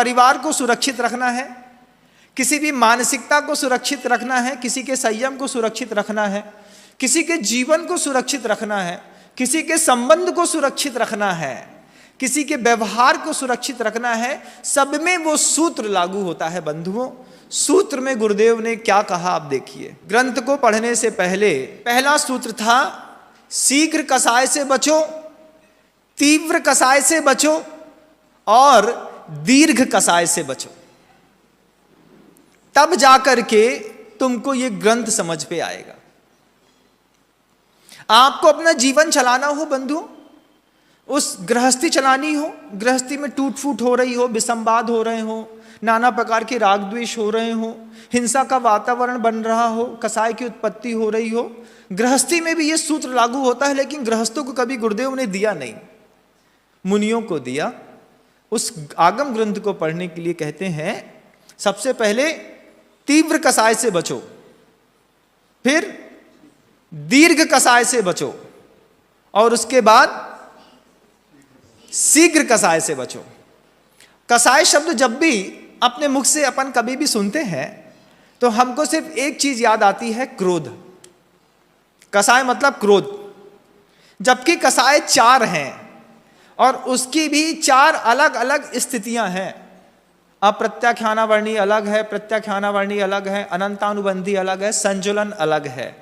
परिवार को सुरक्षित रखना है, किसी भी मानसिकता को सुरक्षित रखना है, किसी के संयम को सुरक्षित रखना है, किसी के जीवन को सुरक्षित रखना है, किसी के संबंध को सुरक्षित रखना है, किसी के व्यवहार को सुरक्षित रखना है, सब में वो सूत्र लागू होता है बंधुओं। सूत्र में गुरुदेव ने क्या कहा आप देखिए। ग्रंथ को पढ़ने से पहले पहला सूत्र था, शीघ्र कसाय से बचो, तीव्र कसाय से बचो और दीर्घ कसाय से बचो। तब जाकर के तुमको ये ग्रंथ समझ पे आएगा। आपको अपना जीवन चलाना हो बंधुओं, उस गृहस्थी चलानी हो, गृहस्थी में टूट फूट हो रही हो, विसंवाद हो रहे हो, नाना प्रकार के राग द्वेष हो रहे हो, हिंसा का वातावरण बन रहा हो, कसाय की उत्पत्ति हो रही हो, गृहस्थी में भी ये सूत्र लागू होता है। लेकिन गृहस्थों को कभी गुरुदेव ने दिया नहीं, मुनियों को दिया। उस आगम ग्रंथ को पढ़ने के लिए कहते हैं, सबसे पहले तीव्र कसाय से बचो, फिर दीर्घ कसाय से बचो और उसके बाद शीघ्र कसाय से बचो। कसाय शब्द जब भी अपने मुख से अपन कभी भी सुनते हैं तो हमको सिर्फ एक चीज याद आती है, क्रोध। कसाय मतलब क्रोध, जबकि कसाय चार हैं और उसकी भी चार अलग अलग स्थितियां हैं। अप्रत्याख्यानावर्णी अलग है, प्रत्याख्यानावर्णी अलग है, अनंतानुबंधी अलग है, संजुलन अलग है।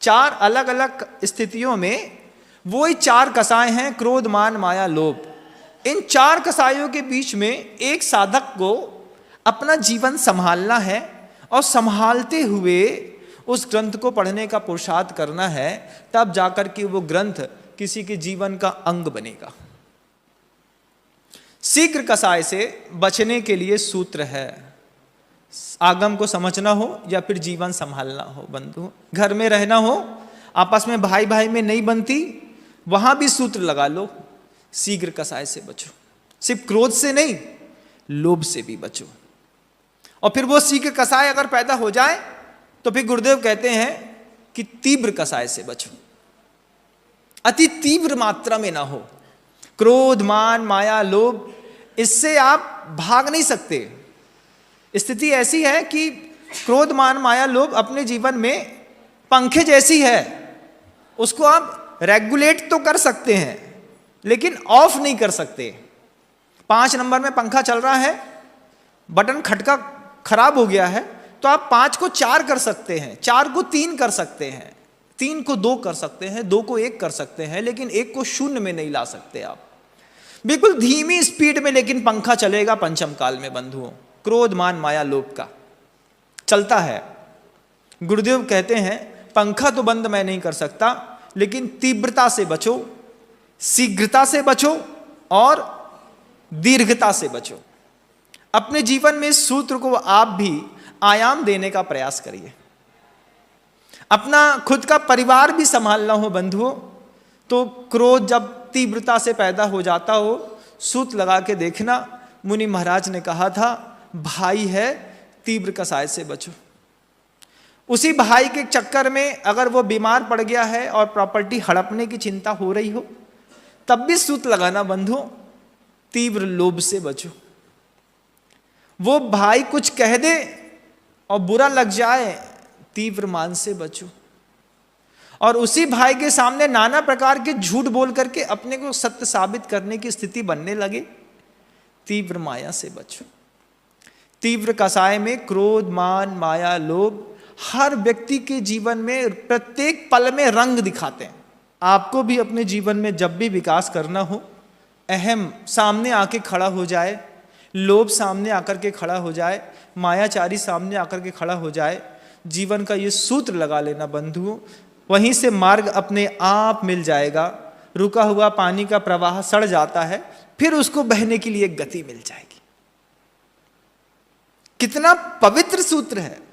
चार अलग अलग स्थितियों में वो ही चार कसाय हैं, क्रोध, मान, माया, लोभ। इन चार कसायों के बीच में एक साधक को अपना जीवन संभालना है और संभालते हुए उस ग्रंथ को पढ़ने का पुरुषार्थ करना है, तब जाकर के वो ग्रंथ किसी के जीवन का अंग बनेगा। शीघ्र कसाय से बचने के लिए सूत्र है, आगम को समझना हो या फिर जीवन संभालना हो बंधु, घर में रहना हो, आपस में भाई भाई में नहीं बनती, वहां भी सूत्र लगा लो, शीघ्र कसाय से बचो। सिर्फ क्रोध से नहीं, लोभ से भी बचो। और फिर वो शीघ्र कसाय अगर पैदा हो जाए तो फिर गुरुदेव कहते हैं कि तीव्र कसाय से बचो, अति तीव्र मात्रा में ना हो। क्रोध, मान, माया, लोभ, इससे आप भाग नहीं सकते। स्थिति ऐसी है कि क्रोध, मान, माया, लोभ अपने जीवन में पंखे जैसी है, उसको आप रेगुलेट तो कर सकते हैं लेकिन ऑफ नहीं कर सकते। 5 नंबर में पंखा चल रहा है, बटन खटका खराब हो गया है, तो आप 5 को 4 कर सकते हैं, 4 को 3 कर सकते हैं, 3 को 2 कर सकते हैं, 2 को 1 कर सकते हैं, लेकिन 1 को 0 में नहीं ला सकते आप। बिल्कुल धीमी स्पीड में लेकिन पंखा चलेगा पंचम काल में बंधुओं। क्रोध, मान, माया, लोभ का चलता है। गुरुदेव कहते हैं पंखा तो बंद मैं नहीं कर सकता, लेकिन तीव्रता से बचो, शीघ्रता से बचो और दीर्घता से बचो। अपने जीवन में इस सूत्र को आप भी आयाम देने का प्रयास करिए। अपना खुद का परिवार भी संभालना हो बंधुओं, तो क्रोध जब तीव्रता से पैदा हो जाता हो, सूत्र लगा के देखना। मुनि महाराज ने कहा था, भाई है तीव्र कसाय से बचो। उसी भाई के चक्कर में अगर वो बीमार पड़ गया है और प्रॉपर्टी हड़पने की चिंता हो रही हो, तब भी सूत्र लगाना बंधुओं, तीव्र लोभ से बचो। वो भाई कुछ कह दे और बुरा लग जाए, तीव्र मान से बचो। और उसी भाई के सामने नाना प्रकार के झूठ बोल करके अपने को सत्य साबित करने की स्थिति बनने लगे, तीव्र माया से बचो। तीव्र कसाय में क्रोध, मान, माया, लोभ हर व्यक्ति के जीवन में प्रत्येक पल में रंग दिखाते हैं। आपको भी अपने जीवन में जब भी विकास करना हो, अहम सामने आके खड़ा हो जाए, लोभ सामने आकर के खड़ा हो जाए, मायाचारी सामने आकर के खड़ा हो जाए, जीवन का ये सूत्र लगा लेना बंधुओं, वहीं से मार्ग अपने आप मिल जाएगा। रुका हुआ पानी का प्रवाह सड़ जाता है, फिर उसको बहने के लिए गति मिल जाएगी। कितना पवित्र सूत्र है।